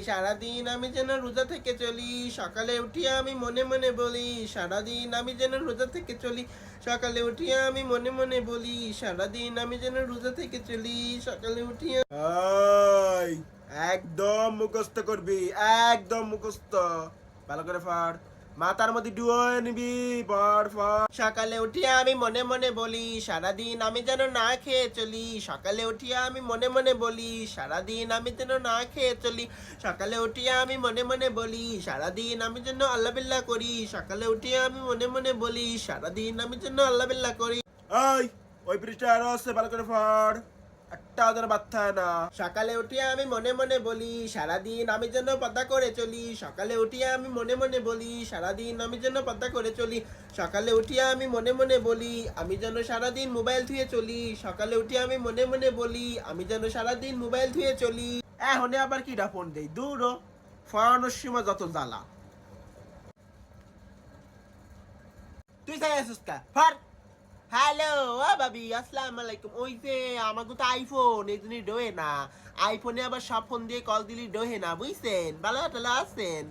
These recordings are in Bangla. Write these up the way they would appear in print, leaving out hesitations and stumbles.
সারাদিন আমি যেন রোজা থেকে চলি, সকালে উঠিয়ে আমি মনে মনে বলি সারাদিন আমি যেন রোজা থেকে চলি, সকালে উঠিয়ে আমি মনে মনে বলি সারাদিন আমি যেন রোজা থেকে চলি, সকালে উঠিয়ে এই, একদম মুখস্থ করবি, একদম মুখস্থ। ভালো করে পড়, মাথার মধ্যে ডুয়ে নিবি, পড় পড়। সকালে উঠিয়ে আমি মনে মনে বলি সারাদিন আমি যেন না খেয়ে চলি, সকালে উঠিয়ে আমি মনে মনে বলি সারাদিন আমি যেন না খেয়ে চলি, সকালে উঠিয়ে আমি মনে মনে বলি সারাদিন আমি যেন আল্লাহ বিল্লাহ করি, সকালে উঠিয়ে আমি মনে মনে বলি সারাদিন আমি যেন আল্লাহ বিল্লাহ করি। এই, ওই পৃষ্ঠা আরো আছে, ভালো করে পড়, একটা ওদের বাচ্চা না। সকালে উঠিয়ে আমি মনে মনে বলি সারাদিন আমি যেন পর্দা করে চলি, সকালে উঠিয়ে আমি মনে মনে বলি সারাদিন আমি যেন পর্দা করে চলি, সকালে উঠিয়ে আমি মনে মনে বলি আমি যেন সারাদিন মোবাইল ধুয়ে চলি, সকালে উঠিয়ে আমি মনে মনে বলি আমি যেন সারাদিন মোবাইল ধুয়ে চলি। এখন আবার কিটা ফোন দেই, দূর হ, ফরানোর সময় যত জ্বালা। তুই চাই আসিস কা ফার। হ্যালো ও ভাবি, আসসালামু আলাইকুম। ওই যে আমাকে তো আইফোন, এই জন্যই ডোয়ে না। আইফোনে আবার সব ফোন দিয়ে কল দিলি ডোহে না, বুঝছেন? ভালো টালা আছেন?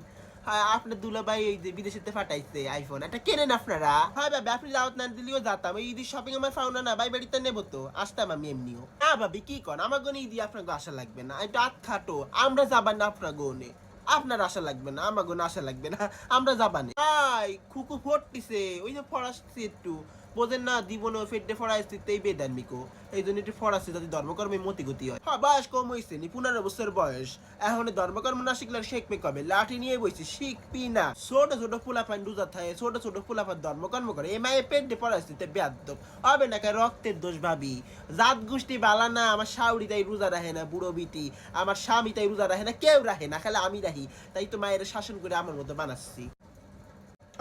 হ্যাঁ, আপনার দুলাভাই এই যে বিদেশেতে ফাটাইছে আইফোন, একটা কেনেন আপনারা। হ্যাঁ ভাবি, আপনি দাওয়াত না দিলেও যেতাম। এই ঈদের শপিং আমার ফাউনা না, ভাই বাড়িতে নেবো তো, আসতাম আমি এমনিও। না ভাবি কি কন, আমার গনে ঈদি আপনার আশা লাগবে না, একটু আত খাটো, আমরা যাবার না আপনার গনে। আপনার আশা লাগবে না, আমার গনে আশা লাগবে না, আমরা যাবানে। আই খুকু ফটতিছে, ওই যে ফরাসছে একটু, বোঝেন না, জীবনে ফেটে ফরাইছে তেই বেদান মিকো, এই জন্য একটু ফরাসছে যাতে ধর্মকর্মে মতি গতি হয়। হ্যাঁ, বয়স কম হয়েছে নি, 15 বছর বয়স, এখন ধর্মকর্ম না শিখলে শিখবে কবে? লাঠি নিয়ে বইছে, শিখবি না। ছোট ছোট ফুলাফান রোজা থাকে, ছোট ছোট ফুলাফান ধর্মকর্ম করে, এ মায়ে পেটে পড়াইছে তে বেয়াদ্দব হবে না, কে রক্তের দোষ ভাবি, জাত গোষ্ঠী বালা না, আমার শাউরি তাই রোজা রাখে না, বুড়ো বিটি আমার স্বামী তাই রোজা রাখে না, কেউ রাখে না, খালি আমি রাখি, তাই তো মায়ের শাসন করে আমার মতো বানাচ্ছি।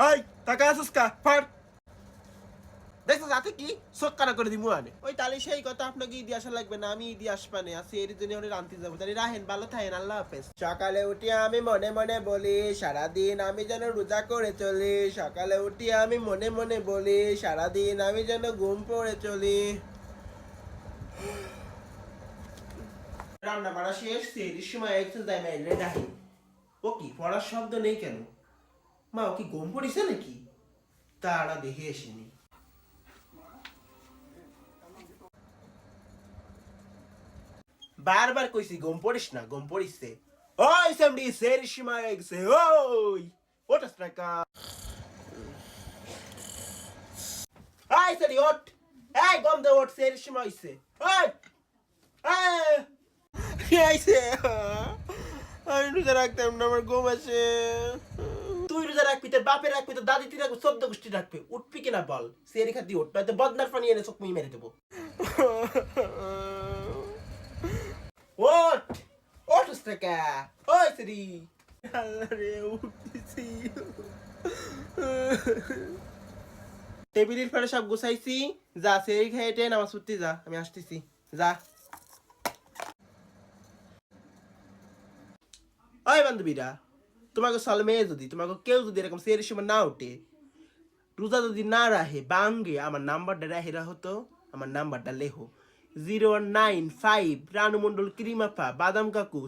এই, টাকা আসিস কা, পড়। দেখছো যাতে কি সক্কারা করে দিমু আনে। ওই তাহলে সেই কথা, আপনাকে ঈদি আসা লাগবে না, আমি ঈদি আসবানে আছি, এর জন্য ওরে আনতে যাবো। তাহলে রাহেন, ভালো থাকেন, আল্লাহ হাফেজ। সকালে উঠিয়ে আমি মনে মনে বলি সারাদিন আমি যেন রোজা করে চলি, সকালে উঠিয়ে আমি মনে মনে বলি সারাদিন আমি যেন ঘুম পড়ে চলি। রান্না বাড়া শেষ, সেরির সময় একটু যাই মাইরে রাহি। ও কি পড়ার শব্দ নেই কেন? মা ও কি ঘুম পড়িছে নাকি? তারা দেখে এসেনি। বারবার কইছি ঘুম পড়িস না, ঘুম পড়িছে। ওই সামডি সের সময় গেছে, ওই ওটা স্ট্রাইকার। এই সারি ওঠ, এই গম দে ওঠ, সের সময় হইছে। ওই এই কি আইছে? আমি রোজা রাখতাম না, আমার ঘুম আসে। তুই রোজা রাখবি, তোর বাপের রাখবি, তোর দাদি তুই রাখবি, 14 গোষ্ঠী রাখবি, উঠবি কিনা বল? সেরি খাতি উঠ, নয়তো বদনার পানি এনে চোখ মুই মেরে দেবো। ওঠ, ওঠ স্ট্রাইকা, ওই সেরি। আরে উঠতেছি। টেবিলের পরে সব গুছাইছি, যা সেই খেয়ে নামাজ পড়তে যা, আমি আসতেছি, যা। ওই বান্ধবীরা, তোমাকে সালমে যদি তোমাকে কেউ যদি এরকম সের সময় না উঠে, রোজা যদি না রাহে বাঙ্গে, আমার নাম্বারটা রাহে হতো, আমার নাম্বারটা লেখো 095 রানু মন্ডল, ক্রিমাফা, বাদাম কাকু।